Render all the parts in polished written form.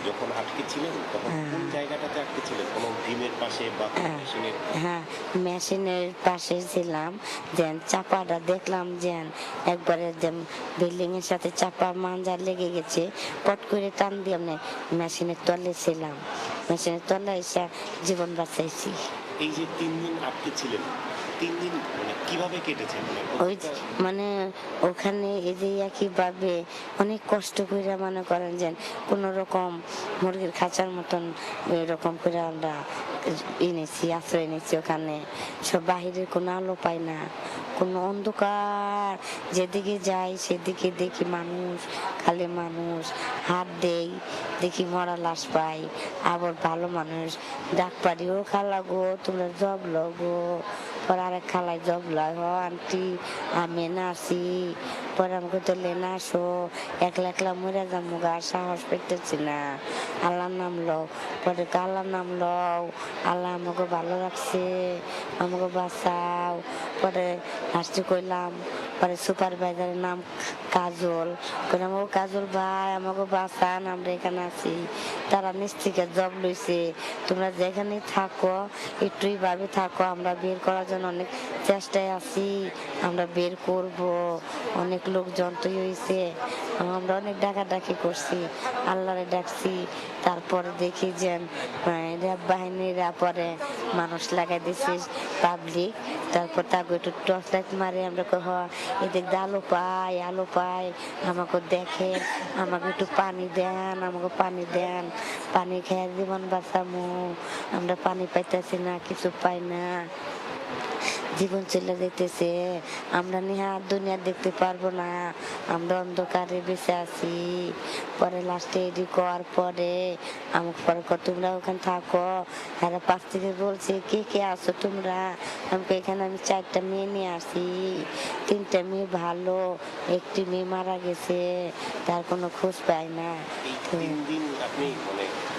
যখন আটকে ছিলেন তখন কোন জায়গাটাতে আটকে ছিলেন? কোনো ডিমের পাশে বা হ্যাঁ, মেশিনের? হ্যাঁ, মেশিনের পাশে ছিলাম। যেন চাপাটা দেখলাম যেন একবারে যেন বিল্ডিং এর সাথে চাপা মাঞ্জা লেগে গেছে, পট করে টান দিয়ে আমি মেশিনের তলে ছিলাম। মেশিনের তলে এসে জীবন বাঁচাইছি। এই যে ৩ দিন আটকে ছিলেন, ৩ দিন মানে কিভাবে কেটেছে? মানে ওই প্রত্যেকটা মানে ওখানে এই যে একইভাবে অনেক কষ্ট করে মনে করেন যে কোন রকম মুরগির খাঁচার মতন এরকম করে আমরা এনেছি, আশ্রয় এনেছি। ওখানে সব বাহিরের কোনো আলো পাই না, কোনো অন্ধকার। যেদিকে যাই সেদিকে দেখি মানুষ, খালি মানুষ। হাত দেই, দেখি মরা লাশ পাই। আবার ভালো মানুষ ডাক পারি, ও খালা গো তোমরা জব গো। পরে আরেক খালাই জব লয়, হ আন্টি আমি না আসি। পরে আমাকে তো লেনা আসো, একলা একলা মরে যাবো গা, সাহস পেতেছি না, আল্লাহর নাম লও। পরে আল্লাহর নাম লও, আল্লাহ আমাকে ভালো রাখছে, আমাকে বাঁচাও। পরে লাস্টে কইলাম, পরে সুপারভাইজারের নাম কাজল, কইলাম ও কাজল ভাই আমাকে বাঁচান, আমরা এখানে আছি। তারা নিচ থেকে জব লইছে, তোমরা যেখানেই থাকো একটুই ভাবে থাকো, আমরা বের করার জন্য অনেক চেষ্টায় আছি, আমরা বের করব। অনেক লোকজন তো হয়েছে, আমরা অনেক ডাকাডাকি করছি, আল্লাহরে ডাকছি। তারপরে দেখি যে র্যাব বাহিনীরা পরে মানুষ লাগাই দিছে পাবলিক। তারপর তাকে একটু টর্চ লাইট মারে, আমরা এদিক দিয়ে আলো পাই, আলো পাই, আমাকে দেখেন, আমাকে একটু পানি দেন, আমাকে পানি দেন, পানি খেয়ে জীবন বাঁচামু। আমরা পানি পাইতেছি না, কিছু পাই না, জীবন চলে যেতেছে, আমরা নিহার দুনিয়া দেখতে পারবো না, আমরা অন্ধকারে বেঁচে আছি। পরে লাস্টে এডি করার পরে আমাকে পরে তোমরা ওখানে থাকো। হ্যাঁ, 5 থেকে বলছে কে কে আছো তোমরা? আমাকে এখানে আমি 4টা মেয়ে নিয়ে আসি, 3টা মেয়ে ভালো, একটি মেয়ে মারা গেছে, তার কোনো খোঁজ পাই না। এই ৩ দিন আপনি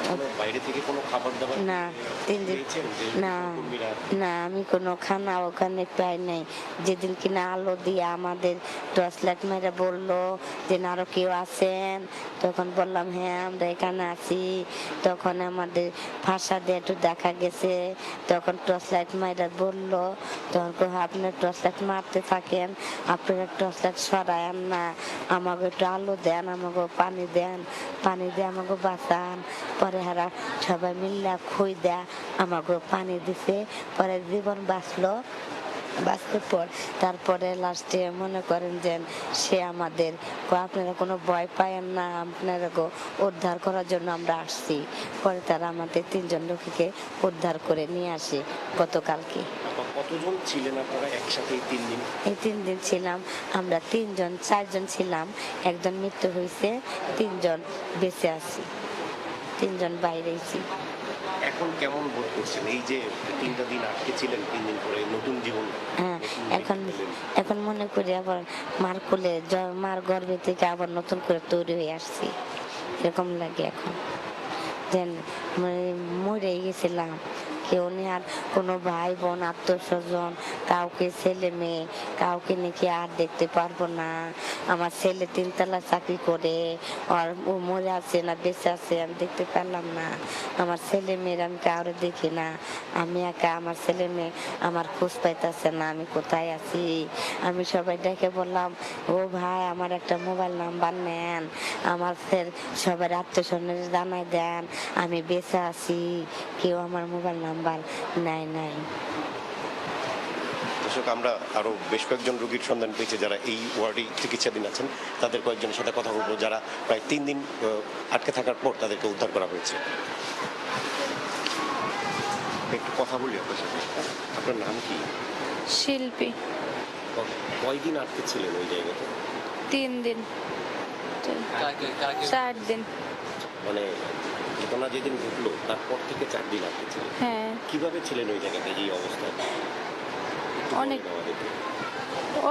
মানে বাইরে থেকে কোনো খাবার-দাবার না, 3 দিন পেয়েছেন? যে না, সহকর্মীরা না আমি কোনো খানা ওখানে পাই নাই। যেদিন কিনা আলো দিয়ে আমাদের টর্চ লাইট মেরে বললো যে আরো কেউ আছেন, তখন বললাম হ্যাঁ আমরা এখানে আছি। তখন আমাদের ভাষা দিয়ে একটু দেখা গেছে, তখন টর্চ লাইট মেরে বললো, তখন আপনার টর্চ লাইট মারতে থাকেন, আপনারা টর্চ লাইট সরায়েন না, আমাকে একটু আলো দেন, আমাকে পানি দেন, পানি দিয়ে আমাকে বাঁচান। পরে হারা সবাই মিল্লা খুই দেয়া আমাকে পানি দিছে, পরে জীবন বাঁচলো। বাঁচার পর তারপরে লাস্টে মনে করেন যে সে আমাদের আপনারা কোনো ভয় পায়েন না, আপনারা উদ্ধার করার জন্য আমরা আসছি। পরে তারা আমাদের 3জন লোককে উদ্ধার করে নিয়ে আসে গতকালকে। কতজন ছিলেন আপনারা একসাথে এই ৩ দিন? এই 3 দিন ছিলাম আমরা 4জন ছিলাম, একজন মৃত্যু হয়েছে, 3জন বেঁচে আছি, 3জন বাইরেছি। এখন কেমন বোধ করছেন এই যে ৩টা দিন আটকে ছিলেন, ৩ দিন পরে নতুন জীবন, হ্যাঁ, নতুন এখন দেখতে পেলেন? এখন মনে করি আবার মার কোলে, মার গর্ভে থেকে আবার নতুন করে তৈরি হয়ে আসছি, এরকম লাগে এখন। যেন মানে মরে গেছিলাম, কেউ নেই আর, কোনো ভাই বোন আত্মীয় স্বজন কাউকে, ছেলে মেয়ে কাউকে নাকি আর দেখতে পারবো না। আমার ছেলে 3 তলা চাকরি করে, আর ও মরে আছে না বেঁচে আছে আমি দেখতে পারলাম না। আমার ছেলে মেয়ের আমি কাউরে দেখি না, আমি একা, আমার ছেলে মেয়ে আমার খোঁজ পাইতেছে না আমি কোথায় আছি। আমি সবাই ডেকে বললাম ও ভাই আমার একটা মোবাইল নাম্বার নেন, আমার সবার আত্মীয় স্বজনের জানাই দেন আমি বেঁচে আছি। কেউ আমার মোবাইল নাম্বার নাই। দর্শক, আমরা আরো বেশ কয়েকজন রোগীর সন্ধান পেয়েছি যারা এই ওয়ার্ডে চিকিৎসাধীন আছেন। তাদের কয়েকজনের সাথে কথা বলবো যারা প্রায় ৩ দিন আটকে থাকার পর তাদেরকে উদ্ধার করা হয়েছে। একটু কথা বলি আপনার সাথে। আপনার নাম কি? শিল্পী। কয়দিন আটকে ছিলেন ওই জায়গাতে? 3 দিন, 4 দিন। মানে ঘটনা যেদিন ঘটলো তারপর থেকে 4 দিন আটকে ছিলেন? হ্যাঁ, কিভাবে ছিলেন ওই জায়গাতে এই অবস্থায়? একটু অনেক বলেন আমাদেরকে।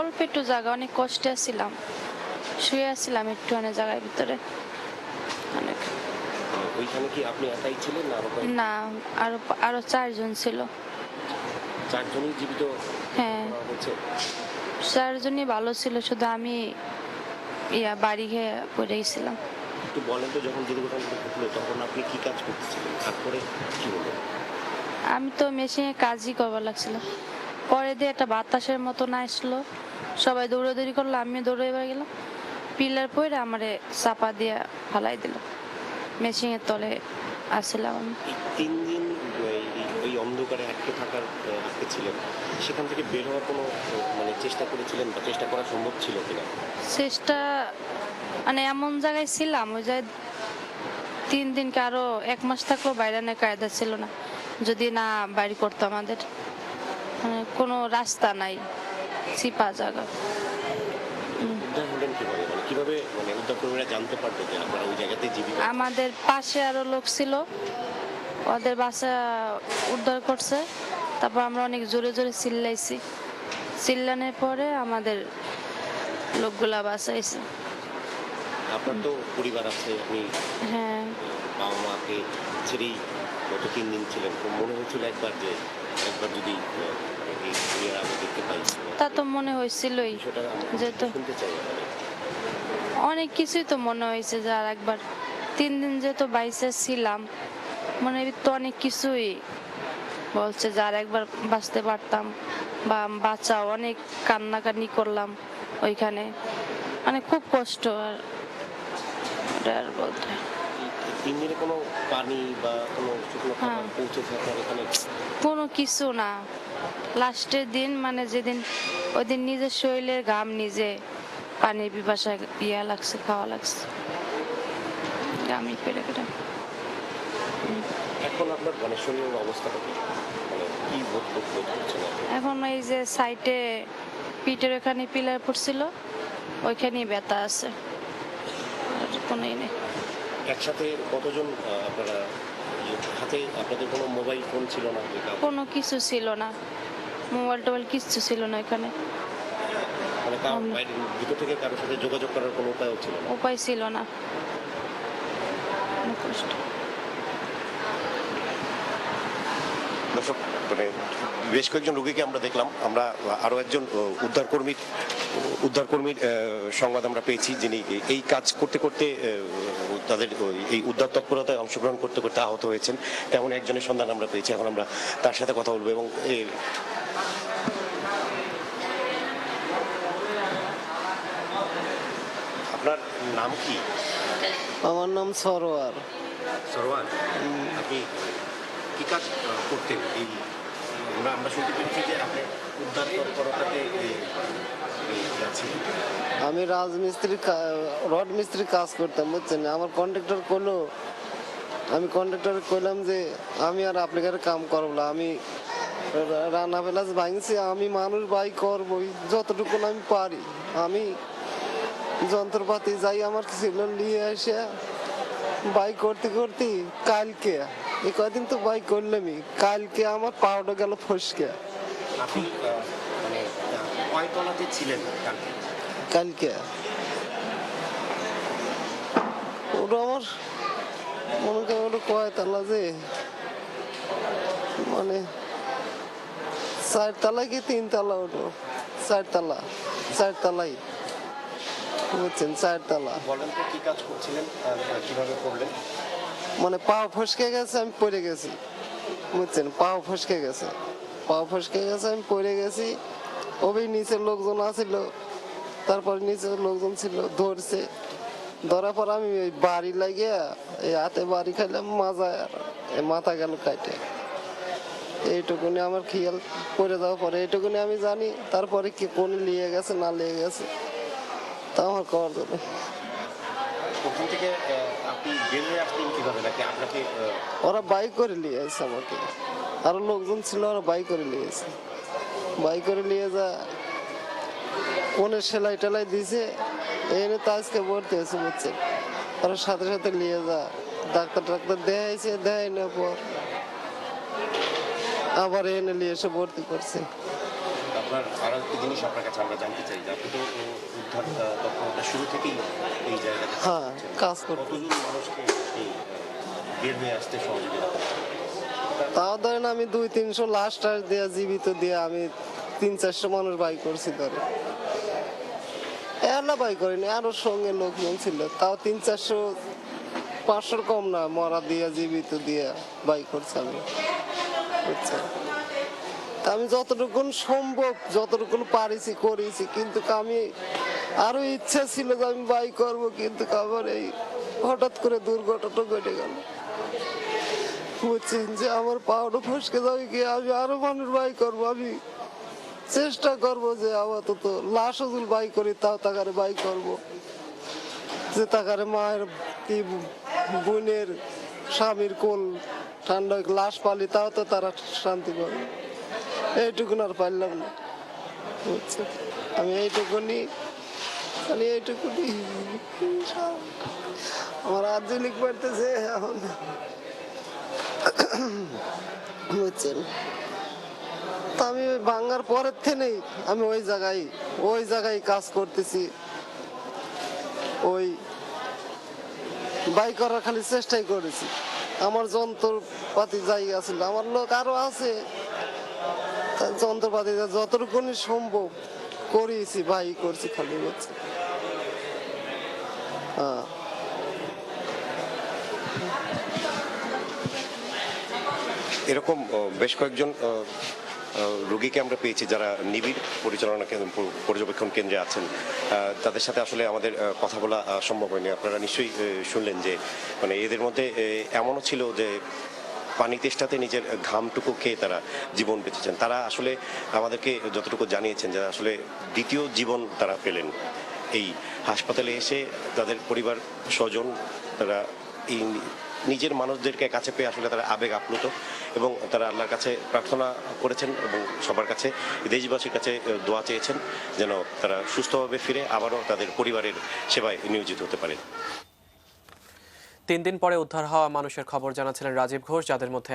অল্প একটু জায়গা, অনেক কষ্টে ছিলাম, শুয়ে আসছিলাম একটু অনেক জায়গার ভিতরে অনেক। ওইখানে কি আপনি একাই ছিলেন না আরো না, আরো 4 জন ছিল। 4 জনই জীবিত হ্যাঁ, করা হয়েছে? 4 জনই ভালো ছিল, শুধু আমি বাড়ি খেয়ে পড়ে গেছিলাম। একটু বলেন তো, যখন দুর্ঘটনাটা ঘটলো তখন আপনি কি কাজ করতেছিলেন, তারপরে কি হলো? আমি তো মেশিনে কাজই করবার লাগছিল, পরে দিয়ে একটা বাতাসের মতন আসলো, সবাই দৌড়াদৌড়ি করলো, আমিও দৌড়ে গেলাম, পিলার পরে আমারে চাপা দিয়ে ফালাই দিল, মেশিনের তলে আসছিলাম আমি। এই 3 দিন ওই অন্ধকারে আটকে থাকার আটকে ছিলেন, সেখান থেকে বের হওয়ার কোনো মানে চেষ্টা করেছিলেন বা চেষ্টা করা সম্ভব ছিল কিনা? চেষ্টা মানে এমন জায়গায় ছিলাম, ওই যে 3 দিন আরো 1 মাস থাকলেও বাইরে না কায়দা ছিল না, যদি না বাড়ি করতো আমাদের, মানে কোনো রাস্তা নাই, চিপা জায়গা। উদ্ধার হলেন কিভাবে, মানে কিভাবে মানে উদ্ধারকর্মীরা জানতে পারবে যে আপনারা ওই জায়গাতে জীবিত? আমাদের পাশে আরো লোক ছিল, ওদের বাসা উদ্ধার করছে, তারপর আমরা অনেক জোরে জোরে চিল্লাইছি, চিল্লানোর পরে আমাদের লোকগুলা বাঁচাইছে। আপনার তো পরিবার আছে, আপনি হ্যাঁ, বাবা মাকে ছেড়েই গত 3 দিন ছিলেন, তো মনে হচ্ছিল একবার যে একবার যদি এই দুনিয়ার আলো দেখতে পাই। তা তো মনে হয়েছিলই, বিষয়টা আমরা যেহেতু শুনতে চাই মানে। অনেক কিছুই তো মনে হয়েছে যে আর একবার 3 দিন যেহেতু বাইসে ছিলাম, মনে তো অনেক কিছুই বলছে যে আর একবার বাঁচতে পারতাম বা বাঁচাও, অনেক কান্নাকানি করলাম ওইখানে, মানে খুব কষ্ট। আর ওটা আর বলতে এই 3 দিনে কোনো পানি বা কোনো শুকনো খাবার হ্যাঁ। পৌঁছেছে আপনার এখানে? কোনো কিছু না, লাস্টের দিন মানে যেদিন, ওই দিন নিজের শরীরের ঘাম নিজে, পানির পিপাসায় ইয়া লাগছে, খাওয়া লাগছে, ঘামি পেরে পেরে। এখন আপনার মানে শরীরের অবস্থাটা কি, মানে কি বোধ করছেন আপনি? এখন এই যে সাইডে পিঠের ওখানে পিলার পড়ছিল, ওইখানেই ব্যথা আছে, আর কোনোই নেই। একসাথে কতজন আপনারা হাতে, আপনাদের কোনো মোবাইল ফোন ছিল না? যে কাউকে কোনো কিছু ছিল না, মোবাইল টোবাইল কিচ্ছু ছিল না এখানে, মানে কারো বাইরে ভিতর থেকে কারোর সাথে যোগাযোগ করার কোনো উপায়ও ছিল না? উপায় ছিল না, অনেক কষ্ট। দর্শক, মানে বেশ কয়েকজন রোগীকে আমরা দেখলাম, আমরা আরো একজন উদ্ধারকর্মীর সংবাদ আমরা পেয়েছি, যিনি এই কাজ করতে করতে তাদের এই উদ্ধার তৎপরতায় অংশগ্রহণ করতে করতে আহত হয়েছেন, তেমন একজনের সন্ধান আমরা পেয়েছি। এখন আমরা তার সাথে কথা বলবো। এবং আপনার নাম কি? আমার নাম সরোয়ার। সরওয়ার, আপনি কি কাজ করতেন? এই আমরা শুনতে পেরেছি যে আপনি উদ্ধার তৎপরতাতে আছেন। আমি রাজমিস্ত্রি রড মিস্ত্রি কাজ করতাম, বুঝছেন। আমার কন্ট্রাক্টর করলো, আমি কন্ট্রাক্টর কইলাম যে আমি আর আপনাদের কাম করব না, আমি রান্না ফেলাস ভাঙছি, আমি মানুষ বাই করবই যতটুকু আমি পারি। আমি যন্ত্রপাতি যাই আমার ছিল নিয়ে এসে বাই করতে করতে কালকে, এই কয়দিন তো বাই করলামই, কালকে আমার পাউডার গেল ফসকে। আপনি মানে কয়তলাতে ছিলেন কালকে? কালকে ওটা আমার মনে করেন ওটা কয়তলা যে, মানে 4 তলা কি 3 তলা, ওটা 4 তলা, 4 তলাই, বুঝছেন, 4 তলা। বলেন তো কি কাজ করছিলেন আর কিভাবে করলেন? মানে পা ফসকে গেছে, আমি পড়ে গেছি, বুঝছেন, পা ফসকে গেছে, পা ফসকে গেছে, আমি পড়ে গেছি। ওই নিচের লোকজন আছিল, তারপরে নিচের লোকজন ছিল, ধরছে, ধরার পর আমি ওই বাড়ি লাগিয়ে এই হাতে বাড়ি খাইলাম, মাজা এই মাথা গেল কাটে। এইটুকুনি আমার খেয়াল পড়ে যাওয়ার পরে এইটুকুনি আমি জানি, তারপরে কি কোন নিয়ে গেছে না নিয়ে গেছে তা আমার করার জন্য। ওখান থেকে আপনি বের হয়ে আসলেন কিভাবে, নাকি আপনাকে ওরা বাইক করে নিয়ে আসছে আমাকে, আরো লোকজন ছিল, ওরা বাইক করে নিয়ে আসছে, বাইক করে নিয়ে যা কোনে সেলাই টেলাই দিছে, এনে তো আজকে ভর্তি হয়েছে, বুঝছেন। ওরা সাথে সাথে নিয়ে যা ডাক্তার টাক্তার দেখাইছে, দেখাই না পর আবার এনে নিয়ে এসে ভর্তি করছে। আপনার আরো একটি জিনিস আপনার কাছে আমরা জানতে চাই যে আপনি তো উদ্ধার তৎপরতা শুরু থেকেই এই জায়গাতে হ্যাঁ, কাজ করতে। কতজন মানুষকে এই বের হয়ে আসতে সহযোগিতা করছেন? তাও ধরেন আমি 200-300 লাশ টাশ দিয়ে জীবিত দিয়ে আমি 300-400 মানুষ বাই করছি ধরে। এলা বাই করিনি, আরো সঙ্গে লোকজন ছিল, তাও 300-400 500 কম না, মরা দিয়া জীবিত দিয়া বাই করছে আমি, বুঝছেন। তা আমি যতটুকুন সম্ভব যতটুকুন পারিছি করেছি, কিন্তু আমি আরো ইচ্ছা ছিল যে আমি বাই করব, কিন্তু আমার এই হঠাৎ করে দুর্ঘটনা ঘটে গেল, বুঝছেন, যে আমার পাওয়াটা ফসকে যাবে কি, আমি আরো মানুষ বাই করব। আমি চেষ্টা করব যে আপাতত লাশ ওজুল বাই করি, তাও তাকারে বাই করব, যে তাকারে মায়ের কি বোনের স্বামীর কোল ঠান্ডা লাশ পালি, তাও তো তারা শান্তি পাবে। এইটুকুন আর পারলাম না, বুঝছেন। আমি এইটুকুনি আমার আর্জেনিক বাড়তেছে এখন, বুঝছেন। তা আমি ওই ভাঙ্গার পরের থেকেই আমি ওই জায়গায় কাজ করতেছি, ওই বাই করার খালি চেষ্টাই করেছি। আমার যন্ত্রপাতি জায়গা ছিল, আমার লোক আরো আছে, যন্ত্রপাতি যতটুকুনি সম্ভব করেছি, বাই করছি খালি, বুঝছি। হ্যাঁ, এরকম বেশ কয়েকজন রোগীকে আমরা পেয়েছি যারা নিবিড় পর্যবেক্ষণ কেন্দ্রে আছেন। তাদের সাথে আসলে আমাদের কথা বলা সম্ভব হয়নি। আপনারা নিশ্চয়ই শুনলেন যে মানে এদের মধ্যে এমনও ছিল যে পানি তেষ্টাতে নিজের ঘামটুকু খেয়ে তারা জীবন বেঁচেছেন। তারা আসলে আমাদেরকে যতটুকু জানিয়েছেন যে আসলে দ্বিতীয় জীবন তারা পেলেন এই হাসপাতালে এসে। তাদের পরিবার স্বজন তারা এই নিজের মানুষদেরকে কাছে পেয়ে আসলে তারা আবেগ আপ্লুত এবং তারা আল্লাহর কাছে প্রার্থনা করেছেন এবং সবার কাছে দেশবাসীর কাছে দোয়া চেয়েছেন যেন তারা সুস্থভাবে ফিরে আবারও তাদের পরিবারের সেবায় নিয়োজিত হতে পারে। 3 দিন পরে উদ্ধার হওয়া মানুষের খবর জানাচ্ছিলেন রাজীব ঘোষ, যাদের মধ্যে